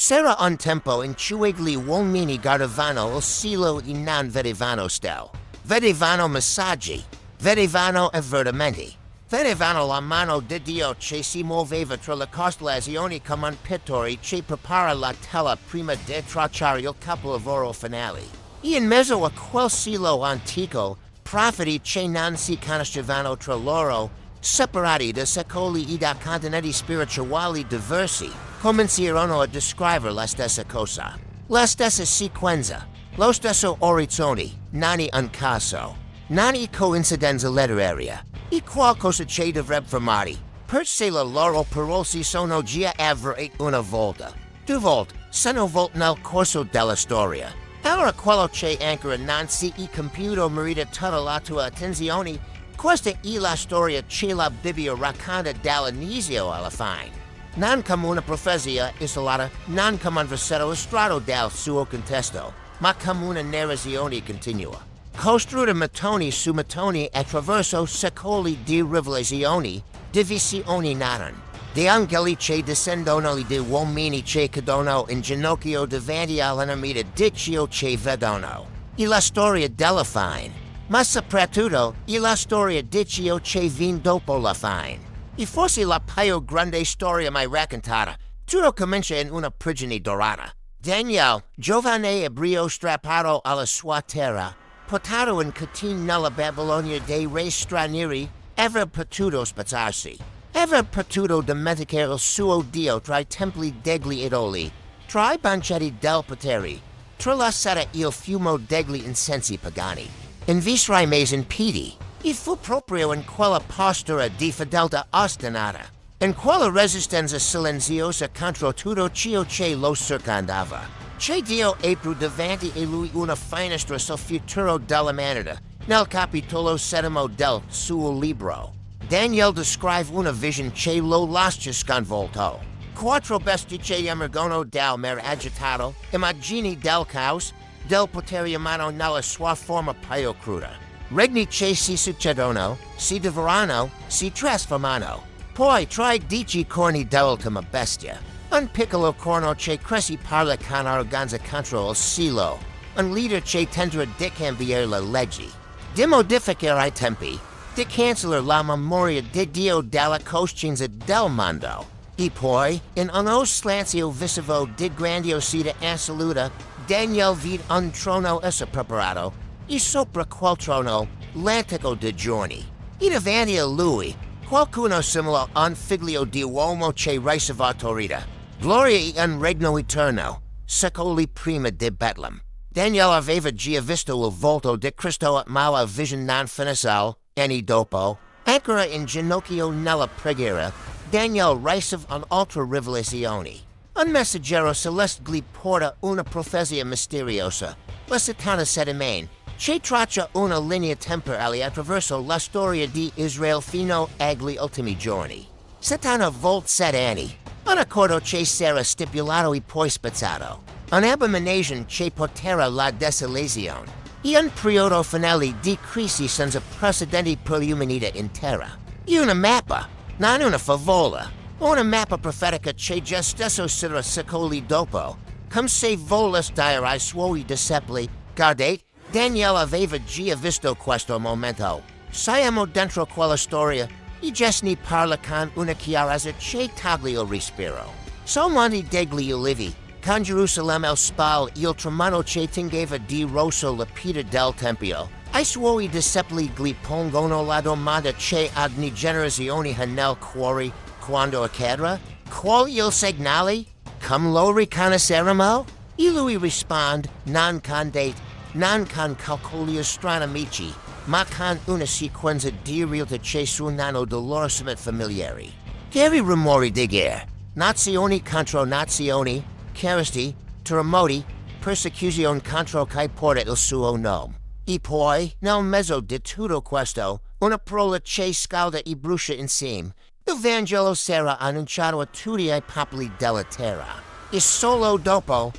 Sera un tempo in cui uomini guardavano il cielo e non vedevano stelle. Vedevano messaggi, vedevano avvertimenti. Vedevano la mano di Dio che si muoveva tra le costellazioni come un pittore che prepara la tela prima di tracciare il capolavoro finale. E in mezzo a quel cielo antico, profeti che non si conoscevano tra loro, separati da secoli e da continenti spirituali diversi, cominciarono a descrivere la stessa cosa, la stessa sequenza, lo stesso orizzonte, non un caso, non coincidenza letteraria, e qualcosa che dovrebbe fermare, perché le loro parole si sono già avverate una volta, due volte, sono volte nel corso della storia. Ora quello che ancora non si è compiuto merita tutta la tua attenzione. Questa è la storia che la Bibbia racconta dall'inizio alla fine. Non come una profezia isolata, non come un versetto estratto dal suo contesto, ma come una narrazione continua, costruita mattoni su mattoni attraverso secoli di rivelazioni, di visioni natan, di angeli che discendono e di uomini che cadono in ginocchio davanti all'enermita di ciò che vedono. E la storia della fine, ma soprattutto è la storia di ciò che viene dopo la fine. E forse la più grande storia mai raccontata. Tutto comincia in una prigione dorata. Daniele, giovane ebreo strappato alla sua terra, portato in catene nella Babilonia dei re stranieri, avrebbe potuto spazzarsi. Avrebbe potuto dimenticare il suo Dio tra i templi degli idoli, tra i banchetti del potere, tralasciare il fumo degli incensi pagani. Invece rimase in piedi. E fu proprio in quella postura di fedeltà ostinata, in quella resistenza silenziosa contro tutto ciò che lo circondava, che Dio aprì davanti a lui una finestra sul futuro dell'umanità, nel capitolo 7 del suo libro. Daniele descrive una vision che lo lascia sconvolto. Quattro bestie che emergono dal mare agitato, immagini del caos, del potere umano nella sua forma più cruda. Regni che si succedono, si divorano, si trasformano. Poi tra i 10 corni dell'ultima bestia, un piccolo corno che cresce parla con arroganza contro il cielo, un leader che tenta di cambiare le leggi, di modificare i tempi, di cancellare la memoria di Dio dalla coscienza del mondo. E poi, in uno silenzio visivo di grandiosità assoluta, Daniele vide un trono esso preparato, e sopra quel trono l'antico di Giorni. E davanti a lui, qualcuno simile a un figlio di uomo che riceva autorità, gloria e un regno eterno, secoli prima di Betlem. Daniele aveva già visto il volto di Cristo ma la vision non finissò, anni dopo. Ancora in ginocchio nella preghiera, Daniele riceve un'altra rivelazione. Un messaggero celeste gli porta una profezia misteriosa, la 77 che traccia una linea temporale attraverso la storia di Israele fino agli ultimi giorni. 7 anni, un accordo che sarà stipulato e poi spezzato, un'abomination che porterà la desolazione, e un periodo finale di crisi senza precedenti per l'umanità intera. E una mappa, non una favola, una mappa profetica che già stesso sarà secoli dopo, come se volesse dire ai suoi discepoli, guardate, Daniele aveva già visto questo momento. Siamo dentro quella storia e Giovanni parla con una chiarezza che toglie il respiro. Sul monte degli Ulivi, con Gerusalemme al spalle il tramonto che tingeva di rosso la pietra del Tempio, ai suoi discepoli gli pongono la domanda che ogni generazione ha nel cuore quando accadrà. Qual il segnale? Come lo riconosceremo? E lui risponde, non con date, non con calcoli astronomici, ma con una sequenza di realtà che suonano dolorosamente familiari. Chiari rumori di guerra, nazioni contro nazioni, carestie, terremoti, persecuzione contro chi porta il suo nome. E poi, nel mezzo di tutto questo, una parola che scalda e brucia insieme. Il Vangelo sarà annunciato a tutti i popoli della terra. E solo dopo,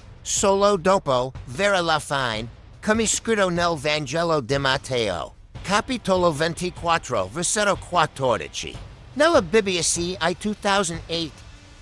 verrà la fine, come scritto nel Vangelo di Matteo, capitolo 24, versetto 14. Nella Bibbia CEI 2008,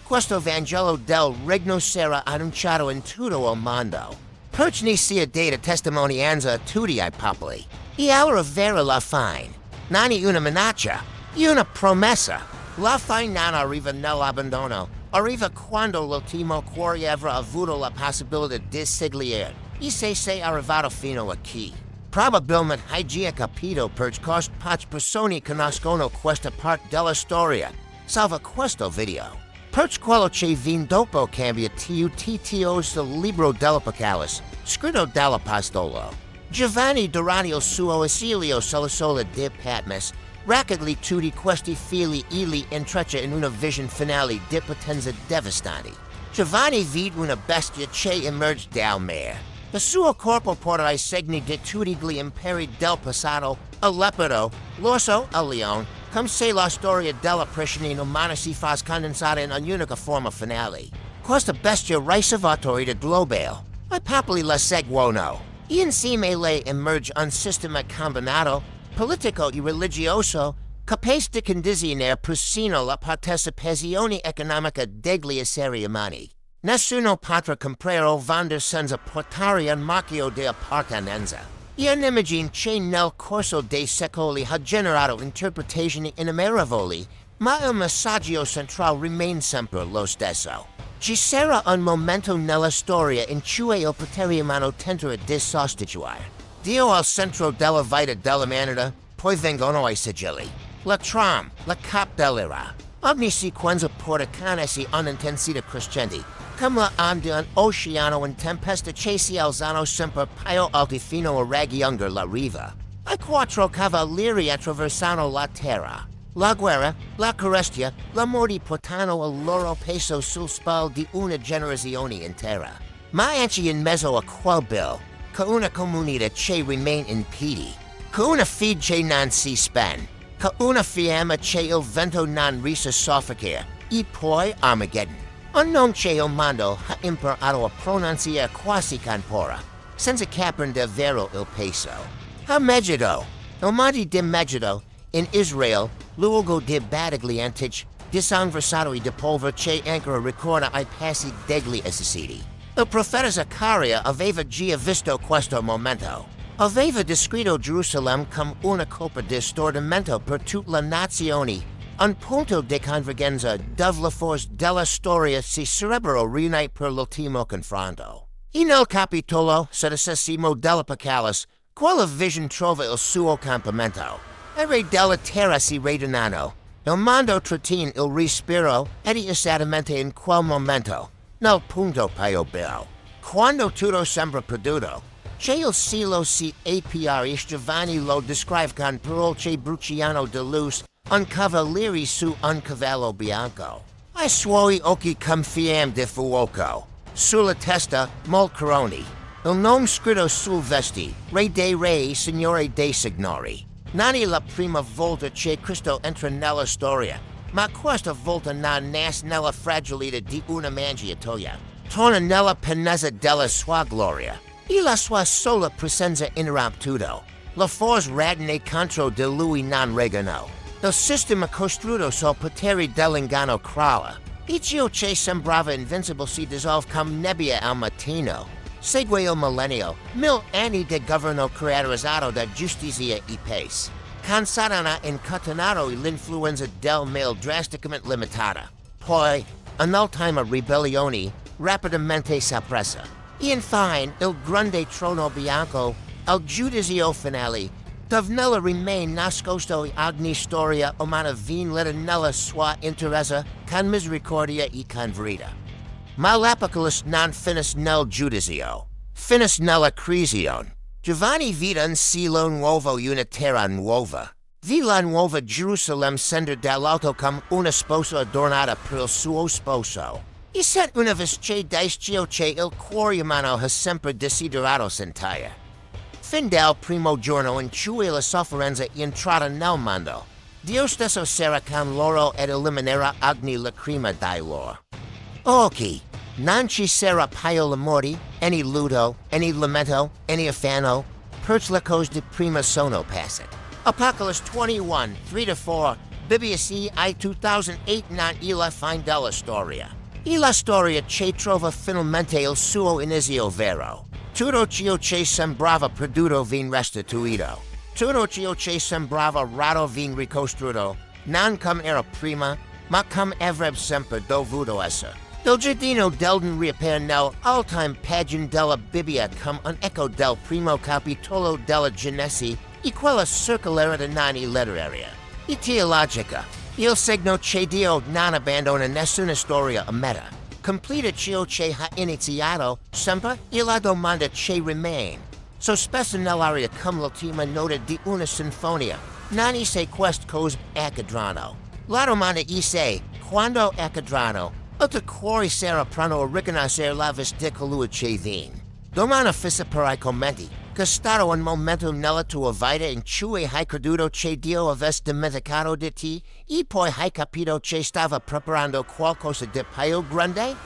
Questo Vangelo del Regno sarà annunciato in tutto il mondo. Perché sia data testimonianza a tutti I popoli. E ora vera la fine. Non è una minaccia, è una promessa. La fine non arriva nell'abbandono. Arriva quando l'ultimo cuore avrà avuto la possibilità di seguire. E se sei arrivato fino a qui. Probabilmente hai già capito perché poche persone conoscono questa parte della storia. Salva questo video. Perché quello che viene dopo cambia tutto sul libro dell'Apocalisse, scritto dall'Apostolo. Giovanni durante il suo esilio sulla sola di Patmos, racconta tutti questi figli e li intreccia in una visione finale di potenza devastante. Giovanni vede una bestia che emerge dal mare. Il suo corpo porta i segni di tutti gli imperi del passato, il leopardo, l'orso, il leone, come se la storia della pressione umana si fosse condensata in un'unica forma finale. Questa bestia riceve autorità globale. I popoli la seguono. E insieme a lei emerge un sistema combinato, politico e religioso, capace di condizionare persino la partecipazione economica degli esseri umani. Nessuno potrà comprare o vendere senza portare un marchio di appartenenza. E un'immagine che nel corso dei secoli ha generato interpretazioni innumerevoli, ma il messaggio centrale rimane sempre lo stesso. Ci sarà un momento nella storia in cui il potere umano tenterà di sostituire Dio al centro della vita dell'umanità, poi vengono i sigilli, la trama, la capdell'era. Ogni sequenza porta con essi un'intensità crescente, come la onda di un oceano in tempesta che si alzano sempre più alti fino a raggiungere la riva. I quattro cavalieri attraversano la terra. La guerra, la carestia, la morte portano il loro peso sul spalle di una generazione intera. Ma anche in mezzo a quel bil, che una comunità che rimane in piedi, che una fede che non si spenne, che una fiamma che il vento non riesce a soffocare, e poi Armageddon. Un non che il mondo ha imparato a pronunciare quasi con paura, senza capire davvero il peso. A Megiddo, il monte di Megiddo, in Israele, luogo di battaglie antiche, disanversato e di polvere che ancora ricorda ai passi degli assassini. Il profeta Zaccaria aveva già visto questo momento. Aveva descritto Gerusalemme come una coppa di stordimento per tutta la nazione, un punto di convergenza dove le forze della storia si sarebbero riunite per l'ultimo confronto. E nel capitolo 17 dell'Apocalisse, quella visione trova il suo compimento. I re della terra si radunano. Il mondo trattiene il respiro ed è esattamente in quel momento, nel punto più bello. Quando tutto sembra perduto, c'è il cielo si apparisce. Giovanni lo descrive con parole che bruciano di luce, un cavaliere su un cavallo bianco. I suoi occhi come fiamme di fuoco. Sulla testa, molcroni. Il nome scritto sul vesti, Re dei Re, Signore dei Signori. Non è la prima volta che Cristo entra nella storia, ma questa volta non nasce nella fragilità di una mangiatoia. Torna nella pienezza della sua gloria. E la sua sola presenza interrompe tutto. Le forze radine contro di lui non reggono. Il sistema costruito sul potere dell'inganno crolla. E ciò che sembrava invincibile si dissolve come nebbia al mattino. Segue il millennio, 1000 anni di governo caratterizzato da giustizia e pace. Consadono incatenato l'influenza del male drasticamente limitata. Poi, un'ultima ribellione rapidamente soppressa. E infine, il grande trono bianco, il giudizio finale, dove nella rimane nascosto ogni storia umana viene letta nella sua interezza con misericordia e con verità. Ma l'Apocalisse non finisce nel giudizio, finisce nella creazione. Giovanni vide un cielo nuovo e una terra nuova. Vi la nuova Gerusalemme scendere dall'alto come una sposa adornata per il suo sposo. E sente una voce dice ciò che il cuore umano ha sempre desiderato sentire. Fin dal primo giorno in cui la sofferenza è entrata nel mondo, Dio stesso sarà con loro ed eliminerà ogni lacrima dai loro. Ok, non ci sarà più la morte, any lutto, any lamento, any affanno, perché le cose di prima sono passate. Apocalypse 21, 3-4, Bibbia CEI 2008 non illa fin della storia. E la storia che trova finalmente il suo inizio vero. Tutto ciò che sembrava perduto vien restituito. Tutto ciò che sembrava rotto vien ricostruito, non come era prima, ma come avrebbe sempre dovuto essere. Il giardino del riapare nell'ultima pagina della Bibbia come un eco del primo capitolo della Genesi e quella circolare non letteraria e teologica. Il segno che Dio non abbandona nessuna storia a metà. Completa ciò che ha iniziato, sempre e la domanda che rimane. So spesso nell'aria come l'ultima nota di una sinfonia. Non se queste cose accadranno. La domanda è quando accadranno. Il cuore sarà pronto a riconoscere la vista di colui che viene. Domanda fissa per i commenti. Che stato un momento nella tua vita in cui hai creduto che Dio avesse dimenticato di te e poi hai capito che stava preparando qualcosa di più grande?